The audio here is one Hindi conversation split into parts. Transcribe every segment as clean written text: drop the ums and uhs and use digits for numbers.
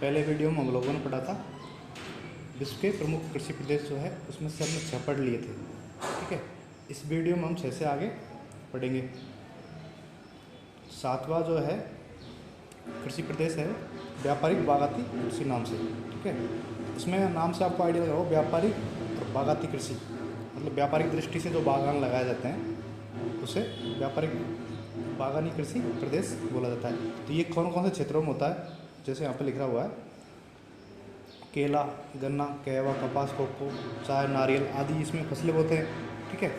पहले वीडियो में हम लोगों ने पढ़ा था विश्व के प्रमुख कृषि प्रदेश जो है उसमें से हमने 6 पढ़ लिए थे। ठीक है, इस वीडियो में हम 6 से आगे पढ़ेंगे। 7वां जो है कृषि प्रदेश है व्यापारिक बागाती कृषि नाम से। ठीक है, इसमें नाम से आपको आइडिया लगा हो, व्यापारिक और बागाती कृषि मतलब व्यापारिक दृष्टि से जो बागान लगाए जाते हैं उसे व्यापारिक बागानी कृषि प्रदेश बोला जाता है। तो ये कौन कौन से क्षेत्रों में होता है, जैसे यहाँ पे लिखा हुआ है केला, गन्ना, कहवा, कपास, कोको, चाय, नारियल आदि इसमें फसलें होते हैं। ठीक है,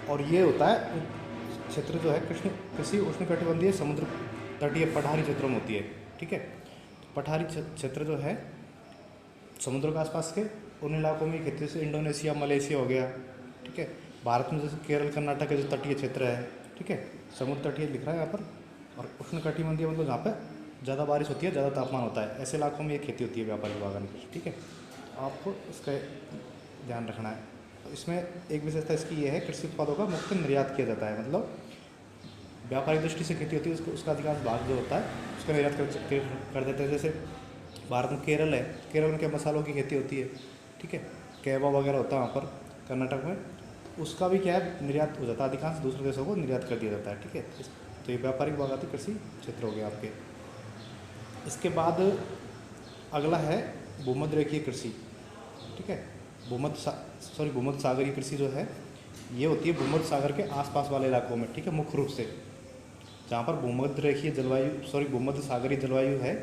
और ये होता है क्षेत्र जो है कृषि उष्णकटिबंधीय समुद्र तटीय पठारी क्षेत्रों में होती है। ठीक है, पठारी क्षेत्र जो है समुद्र के आसपास के उन इलाकों में खेती, जैसे इंडोनेशिया, मलेशिया हो गया। ठीक है, भारत में जैसे केरल, कर्नाटक के जो तटीय क्षेत्र है। ठीक है, समुद्र तटीय लिख रहा है यहाँ पर, और उष्णकटिबंधीय मतलब जहाँ पर ज़्यादा बारिश होती है, ज़्यादा तापमान होता है, ऐसे इलाकों में ये खेती होती है व्यापारिक बागानी कृषि। ठीक है, आपको इसका ध्यान रखना है। तो इसमें एक विशेषता इसकी ये है, कृषि उत्पादों का मुक्त निर्यात किया जाता है। मतलब व्यापारिक दृष्टि से खेती होती है, उसका अधिकांश भाग जो होता है उसका निर्यात कर देते हैं। जैसे भारत में केरल है, केरल में क्या मसालों की खेती होती है। ठीक है, कहवा वगैरह होता है वहाँ पर कर्नाटक में, उसका भी क्या है निर्यात हो जाता है, अधिकांश दूसरे देशों को निर्यात कर दिया जाता है। ठीक है, तो ये व्यापारिक बागाती कृषि क्षेत्र हो गया आपके। इसके बाद अगला है भूमध्य रेखीय कृषि। ठीक है, भूमध्य सागरीय कृषि जो है ये होती है भूमध्य सागर के आसपास वाले इलाकों में। ठीक है, मुख्य रूप से जहाँ पर भूमध्य सागरीय जलवायु है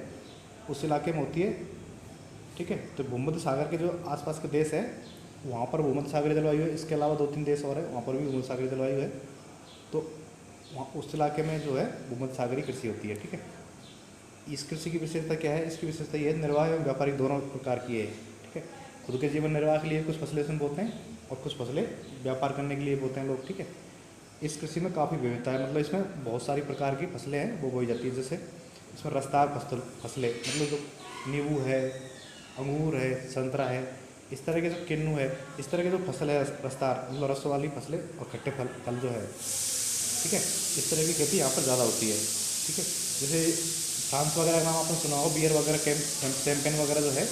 उस इलाके में होती है। ठीक है, तो भूमध्य सागर के जो आसपास के देश है वहाँ पर भूमध्य सागरीय जलवायु है। इसके अलावा 2-3 देश और है, वहाँ पर भी भूमध्य सागरीय जलवायु है। तो वहाँ उस इलाके में जो है भूमध्य सागरीय कृषि होती है। ठीक है, इस कृषि की विशेषता क्या है, इसकी विशेषता ये है निर्वाह एवं व्यापारिक दोनों प्रकार की है। ठीक है, खुद के जीवन निर्वाह के लिए कुछ फसलें इसमें बोते हैं और कुछ फसलें व्यापार करने के लिए बोते हैं लोग। ठीक है, इस कृषि में काफ़ी विविधता है, मतलब इसमें बहुत सारी प्रकार की फसलें हैं वो बोई जाती है। जैसे इसमें रसदार फसलें मतलब जो नींबू है, अंगूर है, संतरा है, इस तरह के जो किन्नू है, इस तरह के जो फसल है रसदार मतलब रस वाली फसलें और खट्टे फल जो है। ठीक है, इस तरह की खेती यहाँ पर ज़्यादा होती है। ठीक है, जैसे फ्रांस वगैरह का नाम आपने सुना हो, बियर वगैरह शैंपेन वगैरह जो है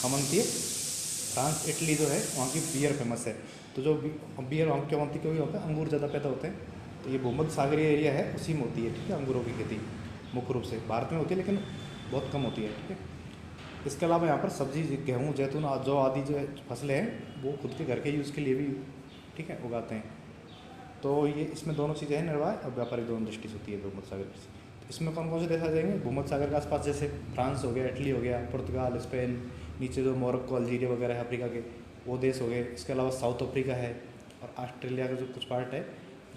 कॉमन थी। फ्रांस, इटली जो है वहाँ की बियर फेमस है। तो जो बियर वहाँ क्यों बनती है, क्योंकि वहाँ पे अंगूर ज़्यादा पैदा होते हैं। तो ये भूमध्य सागरीय एरिया है, उसी में होती है। ठीक है, अंगूरों की खेती मुख्य रूप से भारत में होती है लेकिन बहुत कम होती है। ठीक है, इसके अलावा यहाँ पर सब्जी, गेहूँ, जैतून, जौ आदि जो फसलें हैं वो खुद के घर के यूज़ के लिए भी ठीक है उगाते हैं। तो ये इसमें दोनों चीज़ें हैं, निर्वाह और व्यापारिक दोनों दृष्टि से होती है भूमध्य सागर कृषि। इसमें कौन कौन से देश आ जाएंगे भूमध्य सागर के आसपास, जैसे फ्रांस हो गया, इटली हो गया, पुर्तगाल, स्पेन, नीचे जो मोरक्को, अल्जीरिया वगैरह है अफ्रीका के, वो देश हो गए। इसके अलावा साउथ अफ्रीका है और ऑस्ट्रेलिया का जो कुछ पार्ट है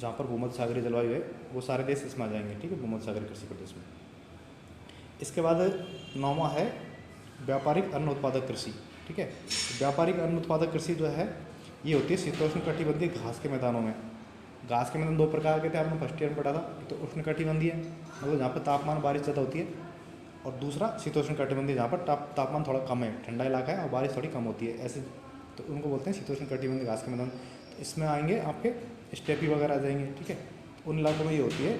जहाँ पर भूमध्य सागरीय जलवायु है, वो सारे देश इसमें आ जाएंगे। ठीक है, भूमध्य सागर कृषि प्रदेश में। इसके बाद 9वां है व्यापारिक अन्न उत्पादक कृषि। ठीक है, व्यापारिक अन्न उत्पादक कृषि जो है ये होती है शीतोष्ण कटिबंधीय घास के मैदानों में। घास के मैदान 2 प्रकार के थे, आपने फर्स्ट ईयर में पढ़ा था। तो उष्ण कटिबंधीय मतलब जहाँ पर तापमान बारिश ज़्यादा होती है, और दूसरा शीतोष्ण कटिबंधीय जहाँ पर तापमान थोड़ा कम है, ठंडा इलाका है और बारिश थोड़ी कम होती है, ऐसे तो उनको बोलते हैं शीतोष्ण कटिबंधीय घास के मैदान। तो इसमें आएंगे आपके स्टेपी वगैरह आ जाएंगे। ठीक है, उन इलाकों में ये होती है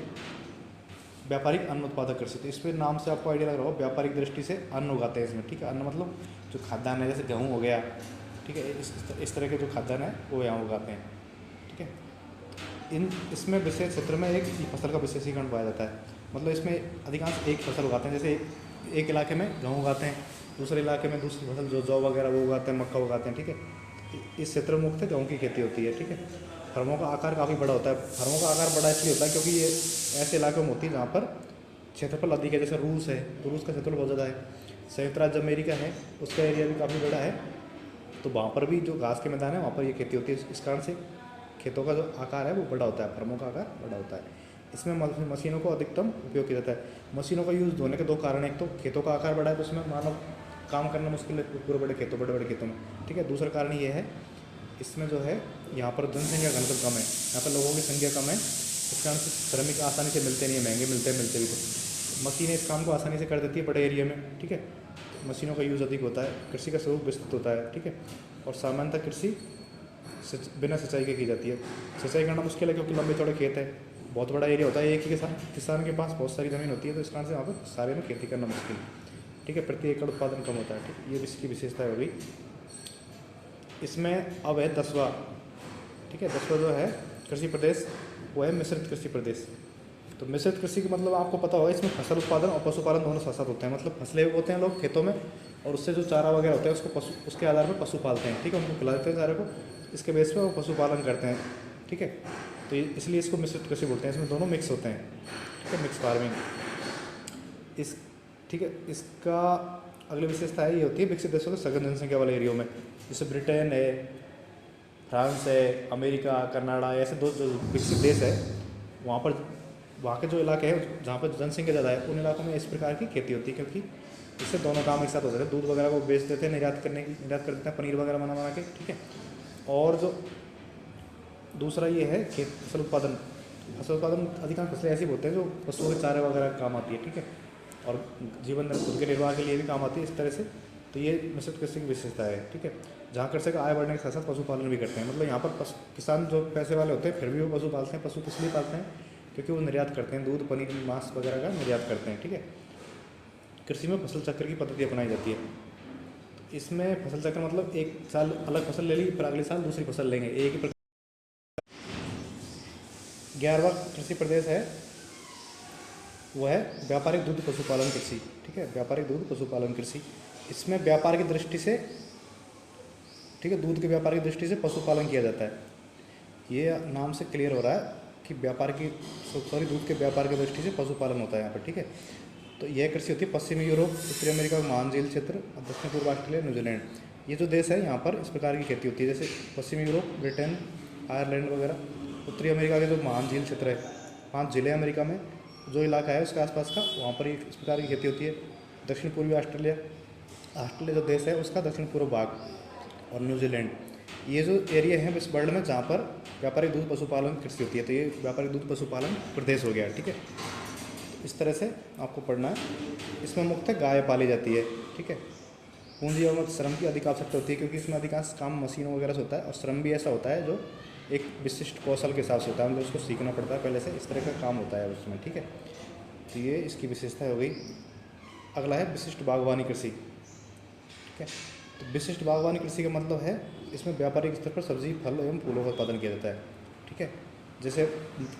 व्यापारिक अन्न उत्पादक कृषि। तो इस पर नाम से आपको आइडिया लग रहा हो, व्यापारिक दृष्टि से अन्न उगाते हैं इसमें। ठीक है, अन्न मतलब जो खाद्यान्न है, जैसे गेहूँ हो गया। ठीक है, इस तरह के जो खाद्यान्न है वो यहाँ उगाते हैं। ठीक है, इसमें विशेष क्षेत्र में एक फसल का विशेषीकरण पाया जाता है, मतलब इसमें अधिकांश एक फसल उगाते हैं। जैसे एक इलाके में गेहूँ उगाते हैं, दूसरे इलाके में दूसरी फसल जो जौ वगैरह वो उगाते हैं, मक्का उगाते हैं। ठीक है, इस क्षेत्र में मुख्यतः गेहूँ की खेती होती है। ठीक है, फर्मों का आकार काफ़ी बड़ा होता है। फर्मों का आकार बड़ा इसलिए होता है क्योंकि ये ऐसे इलाकों में होती है जहाँ पर क्षेत्रफल अधिक है। जैसे रूस है, तो रूस का क्षेत्रफल बहुत ज़्यादा है। संयुक्त राज्य अमेरिका है, उसका एरिया भी काफ़ी बड़ा है। तो वहाँ पर भी जो घास के मैदान है वहाँ पर ये खेती होती है। इस कारण से खेतों का जो आकार है वो बड़ा होता है, फर्मों का आकार बड़ा होता है। इसमें मशीनों को अधिकतम उपयोग किया जाता है। मशीनों का यूज़ होने के 2 कारण हैं, एक तो खेतों का आकार बड़ा है तो उसमें मानव काम करना मुश्किल है पूरे बड़े खेतों में। ठीक है, दूसरा कारण ये है इसमें जो है यहाँ पर जनसंख्या घनत्व कम है, यहाँ पर लोगों की संख्या कम है। इस कारण से श्रमिक आसानी से मिलते नहीं है, महंगे मिलते भी। तो मशीनें इस काम को आसानी से कर देती है बड़े एरिया में। ठीक है, मशीनों का यूज़ अधिक होता है, कृषि का स्वरूप विस्तृत होता है। ठीक है, और सामान्यतः कृषि बिना सिंचाई के की जाती है। सिंचाई करना मुश्किल है क्योंकि लंबे चौड़े खेत है, बहुत बड़ा एरिया होता है, एक ही किसान के पास बहुत सारी ज़मीन होती है, तो इस कारण से वहाँ पर सारे में खेती करना मुश्किल है। ठीक है, प्रति एकड़ उत्पादन कम होता है। ठीक है, ये इसकी विशेषता हो गई। इसमें अब है 10वां, ठीक है, 10वां जो है कृषि प्रदेश वो है मिश्रित कृषि प्रदेश। तो मिश्रित कृषि का मतलब आपको पता होगा, इसमें फसल उत्पादन और पशुपालन दोनों साथ साथ होते हैं। मतलब फसलें बोते हैं लोग खेतों में, और उससे जो चारा वगैरह होता है उसको पशु, उसके आधार पर पशु पालते हैं। ठीक है, उनको खिला देते हैं चारे को, इसके बेस पे वो पशुपालन करते हैं। ठीक है, तो इसलिए इसको मिश्रित कृषि बोलते हैं। इसमें दोनों मिक्स होते हैं। ठीक है, मिक्स फार्मिंग इस, ठीक है। इसका अगली विशेषता है ये होती है विकसित देशों के सघन जनसंख्या वाले एरियो में, जैसे ब्रिटेन है, फ्रांस है, अमेरिका, कनाडा, ऐसे दो जो विकसित देश है, वहाँ के जो इलाके हैं जहाँ पर जनसंख्या ज़्यादा है, उन इलाकों में इस प्रकार की खेती होती है, क्योंकि इससे दोनों काम एक साथ हो जाते हैं। दूध वगैरह को बेच देते हैं, निर्यात कर देते हैं, पनीर वगैरह बना के। ठीक है, और जो दूसरा ये है फसल उत्पादन। फसल उत्पादन अधिकांश फसलें ऐसी होते हैं जो पशुओं के चारे वगैरह काम आती है। ठीक है, और जीवन खुद के निर्वाह के लिए भी काम आती है इस तरह से। तो ये मिश्रित कृषि की विशेषता है। ठीक है, जहाँ कृषि का आय बढ़ने के साथ साथ पशुपालन भी करते हैं। मतलब यहाँ पर किसान जो पैसे वाले होते हैं फिर भी वो पशु पालते हैं। पशु किस लिए पालते हैं? क्योंकि वो निर्यात करते हैं, दूध, पनीर, मांस वगैरह का निर्यात करते हैं। ठीक है, कृषि में फसल चक्र की पद्धति अपनाई जाती है। तो इसमें फसल चक्र मतलब एक साल अलग फसल ले ली, फिर अगले साल दूसरी फसल लेंगे, एक ही। 11वां कृषि प्रदेश है वो है व्यापारिक दूध पशुपालन कृषि। ठीक है, व्यापारिक दूध पशुपालन कृषि। इसमें व्यापार की दृष्टि से, ठीक है, दूध के व्यापार की दृष्टि से पशुपालन किया जाता है। ये नाम से क्लियर हो रहा है कि व्यापार की, सॉरी, दूध के व्यापार की दृष्टि से पशुपालन होता है यहाँ पर। ठीक है, तो यह कृषि होती है पश्चिमी यूरोप, उत्तरी अमेरिका, महान झील क्षेत्र, दक्षिण पूर्व ऑस्ट्रेलिया, न्यूजीलैंड। ये जो देश है यहाँ पर इस प्रकार की खेती होती है, जैसे पश्चिमी यूरोप, ब्रिटेन, आयरलैंड वगैरह। उत्तरी अमेरिका के जो महान झील क्षेत्र है, 5 जिले अमेरिका में जो इलाका है उसके आसपास का, वहाँ पर इस प्रकार की खेती होती है। दक्षिण पूर्वी ऑस्ट्रेलिया, ऑस्ट्रेलिया जो देश है उसका दक्षिण पूर्व भाग, और न्यूजीलैंड, ये जो एरिया है इस वर्ल्ड में जहाँ पर व्यापारिक दूध पशुपालन कृषि होती है। तो ये व्यापारिक दूध पशुपालन प्रदेश हो गया। ठीक है, तो इस तरह से आपको पढ़ना है। इसमें मुख्यतः गाय पाली जाती है। ठीक है, पूंजी और श्रम की अधिक आवश्यकता होती है, क्योंकि इसमें अधिकांश काम मशीनों वगैरह से होता है, और श्रम भी ऐसा होता है जो एक विशिष्ट कौशल के हिसाब से होता है, मतलब उसको सीखना पड़ता है पहले से, इस तरह का काम होता है उसमें। ठीक है, तो ये इसकी विशेषता हो गई। अगला है विशिष्ट बागवानी कृषि। ठीक है, तो विशिष्ट बागवानी कृषि का मतलब है इसमें व्यापारिक स्तर पर सब्जी, फल एवं फूलों का उत्पादन किया जाता है। ठीक है, जैसे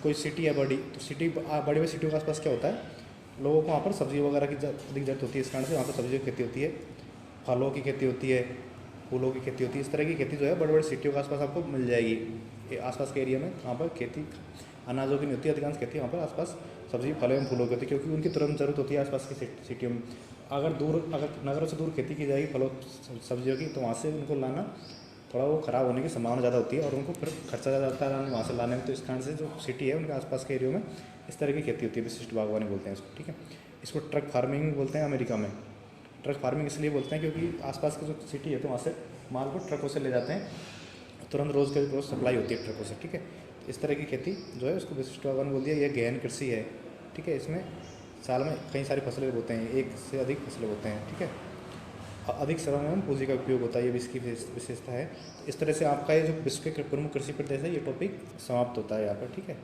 कोई सिटी है बड़ी, तो सिटी, बड़ी बड़ी सिटियों के आसपास क्या होता है, लोगों को वहाँ पर सब्जी वगैरह की अधिक जरूरत होती है, इस कारण से वहाँ पर सब्जियों की खेती होती है, फलों की खेती होती है, फूलों की खेती होती है। इस तरह की खेती जो है बड़े बड़े सिटियों के आसपास आपको मिल जाएगी। आसपास के एरिया में वहाँ पर खेती अनाजों की नहीं होती, अधिकांश खेती वहाँ पर आसपास सब्जी, फल एवं फूलों की होती है, क्योंकि उनकी तुरंत जरूरत होती है आसपास की सिटियों में। अगर नगरों से दूर खेती की जाएगी फलों सब्जियों की, तो वहाँ से उनको लाना थोड़ा वो ख़राब होने की संभावना ज़्यादा होती है, और उनको फिर खर्चा ज़्यादा आता है वहाँ से लाने में। तो इस कारण से जो सिटी है उनके आसपास के एरियो में इस तरह की खेती होती है, विशिष्ट बागवानी बोलते हैं इसको। ठीक है, इसको ट्रक फार्मिंग बोलते हैं अमेरिका में। ट्रक फार्मिंग इसलिए बोलते हैं क्योंकि आसपास की जो सिटी है तो वहाँ से माल को ट्रकों से ले जाते हैं, तुरंत रोज़ के रोज़ सप्लाई होती है ट्रकों से। ठीक है, इस तरह की खेती जो है उसको विशिष्ट बागवानी बोल दिया। यह गहन कृषि है। ठीक है, इसमें साल में कई सारी फसलें बोते हैं, एक से अधिक फसलें बोते हैं। ठीक है, अधिक श्रम एवं पूंजी का उपयोग होता है, ये भी इसकी विशेषता है। इस तरह से आपका ये जो विश्व के प्रमुख कृषि प्रदेश है, ये टॉपिक समाप्त होता है यहाँ पर। ठीक है।